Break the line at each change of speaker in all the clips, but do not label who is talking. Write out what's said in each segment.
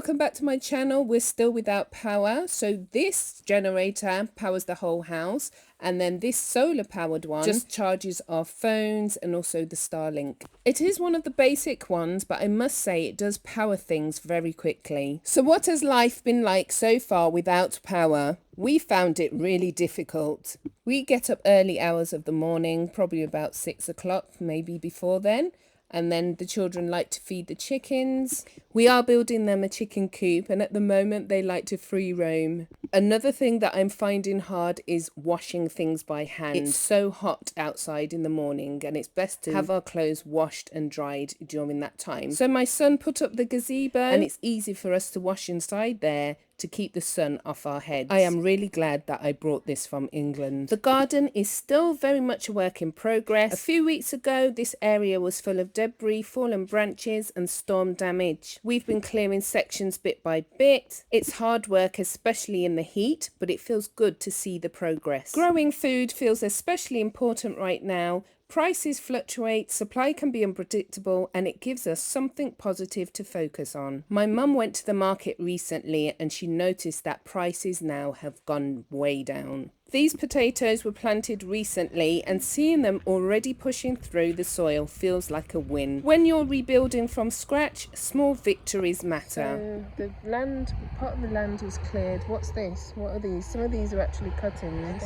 Welcome back to my channel. We're still without power, so this generator powers the whole house, and then this solar powered one just charges our phones and also the Starlink. It is one of the basic ones, but I must say it does power things very quickly. So what has life been like so far without power? We found it really difficult. We get up early hours of the morning, probably about 6 o'clock, maybe before then. And then the children like to feed the chickens. We are building them a chicken coop, and at the moment they like to free roam. Another thing that I'm finding hard is washing things by hand. It's so hot outside in the morning, and it's best to have our clothes washed and dried during that time. So my son put up the gazebo, and it's easy for us to wash inside there to keep the sun off our heads. I am really glad that I brought this from England. The garden is still very much a work in progress. A few weeks ago, this area was full of debris, fallen branches and storm damage. We've been clearing sections bit by bit. It's hard work, especially in the heat, but it feels good to see the progress. Growing food feels especially important right now. Prices fluctuate, supply can be unpredictable, and it gives us something positive to focus on. My mum went to the market recently and she noticed that prices now have gone way down. These potatoes were planted recently, and seeing them already pushing through the soil feels like a win. When you're rebuilding from scratch, small victories matter. So the land, part of the land was cleared. What's this? What are these? Some of these are actually cuttings.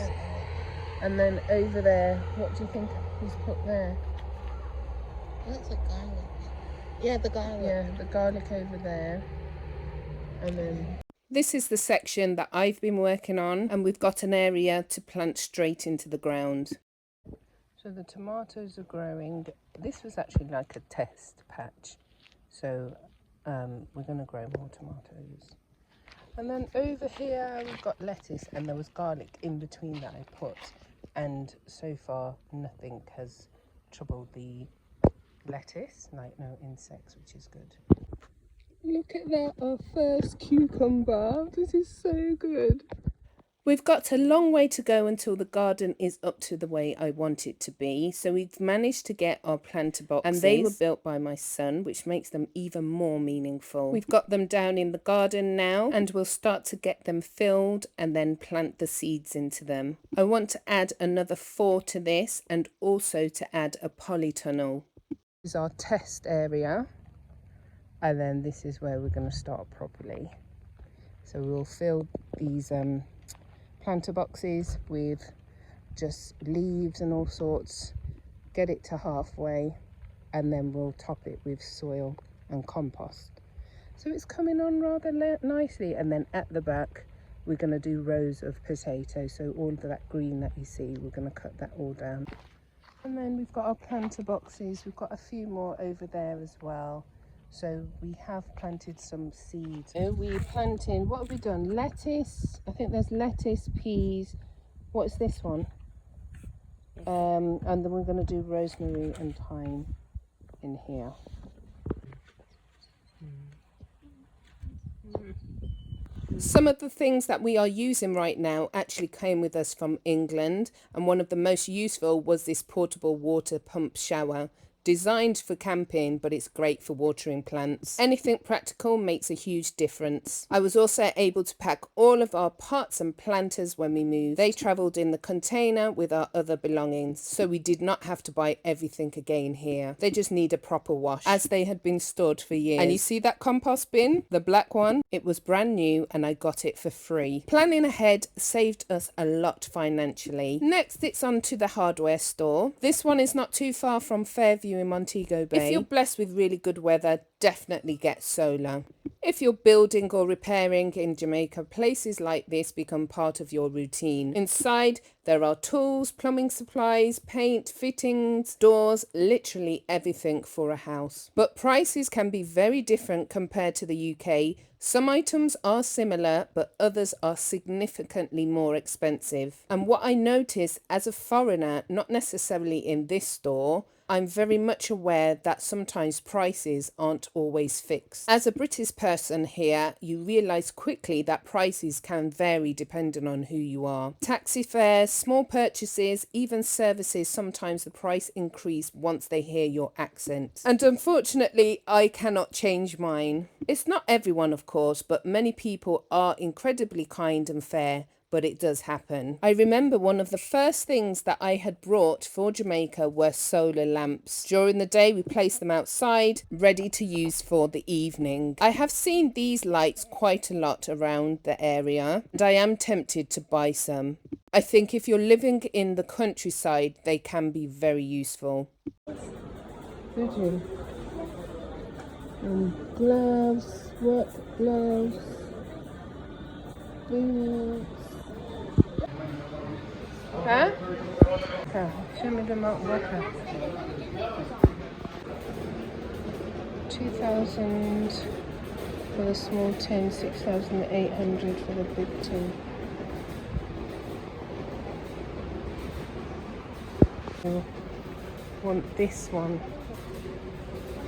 And then over there, what do you think was put there?
That's a garlic. Yeah, the garlic.
Yeah, the garlic over there. And then this is the section that I've been working on, and we've got an area to plant straight into the ground. So the tomatoes are growing. This was actually like a test patch. So we're going to grow more tomatoes. And then over here we've got lettuce, and there was garlic in between that I put. And so far nothing has troubled the lettuce, like no insects, which is good. Look at that, our first cucumber. This is so good. We've got a long way to go until the garden is up to the way I want it to be. So we've managed to get our planter boxes, and they were built by my son, which makes them even more meaningful. We've got them down in the garden now, and we'll start to get them filled and then plant the seeds into them. I want to add another 4 to this, and also to add a polytunnel. This is our test area, and then this is where we're going to start properly. So we'll fill these planter boxes with just leaves and all sorts, get it to halfway, and then we'll top it with soil and compost. So it's coming on rather nicely. And then at the back we're going to do rows of potatoes, so all of that green that you see, we're going to cut that all down. And then we've got our planter boxes. We've got a few more over there as well. So we have planted some seeds. We're planting, what have we done? Lettuce, I think there's lettuce, peas. What's this one? And then we're going to do rosemary and thyme in here. Some of the things that we are using right now actually came with us from England, and one of the most useful was this portable water pump shower. Designed for camping, but it's great for watering plants. Anything practical makes a huge difference. I was also able to pack all of our pots and planters when we moved. They travelled in the container with our other belongings, so we did not have to buy everything again here. They just need a proper wash, as they had been stored for years. And you see that compost bin? The black one? It was brand new and I got it for free. Planning ahead saved us a lot financially. Next, it's on to the hardware store. This one is not too far from Fairview in Montego Bay. If you're blessed with really good weather, definitely get solar. If you're building or repairing in Jamaica, places like this become part of your routine. Inside, there are tools, plumbing supplies, paint, fittings, doors, literally everything for a house. But prices can be very different compared to the UK. Some items are similar, but others are significantly more expensive. And what I noticed as a foreigner, not necessarily in this store, I'm very much aware that sometimes prices aren't always fixed. As a British person here, you realise quickly that prices can vary depending on who you are. Taxi fares, small purchases, even services, sometimes the price increase once they hear your accent. And unfortunately, I cannot change mine. It's not everyone, of course, but many people are incredibly kind and fair, but it does happen. I remember one of the first things that I had brought for Jamaica were solar lamps. During the day, we placed them outside, ready to use for the evening. I have seen these lights quite a lot around the area, and I am tempted to buy some. I think if you're living in the countryside, they can be very useful. Did you? Gloves, work gloves, boots. Huh? Okay, show me the Mount Walker. 2,000 for the small tin, 6,800 for the big tin. I want this one.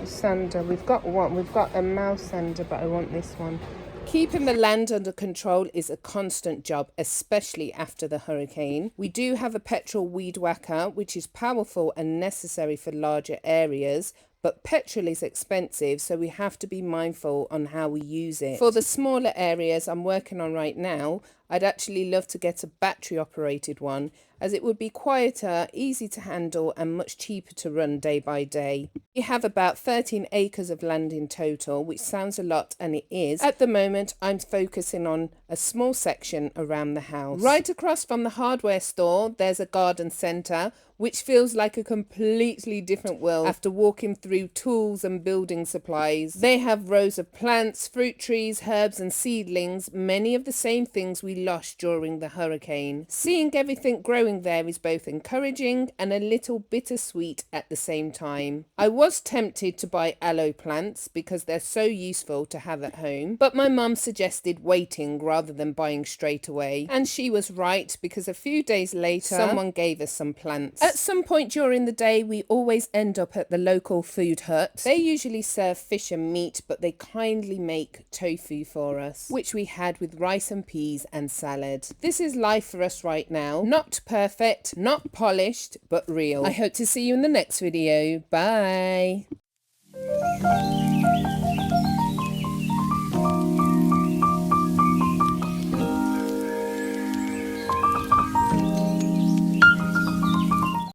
The sander. We've got one. We've got a mouse sander, but I want this one. Keeping the land under control is a constant job, especially after the hurricane. We do have a petrol weed whacker, which is powerful and necessary for larger areas, but petrol is expensive, so we have to be mindful on how we use it. For the smaller areas I'm working on right now, I'd actually love to get a battery operated one, as it would be quieter, easy to handle and much cheaper to run day by day. We have about 13 acres of land in total, which sounds a lot, and it is. At the moment, I'm focusing on a small section around the house. Right across from the hardware store, there's a garden centre, which feels like a completely different world after walking through tools and building supplies. They have rows of plants, fruit trees, herbs and seedlings, many of the same things we lost during the hurricane. Seeing everything growing there is both encouraging and a little bittersweet at the same time. I was tempted to buy aloe plants because they're so useful to have at home, but my mum suggested waiting rather than buying straight away. And she was right, because a few days later, someone gave us some plants. At some point during the day, we always end up at the local food hut. They usually serve fish and meat, but they kindly make tofu for us, which we had with rice and peas and salad. This is life for us right now. Not perfect, not polished, but real. I hope to see you in the next video. Bye.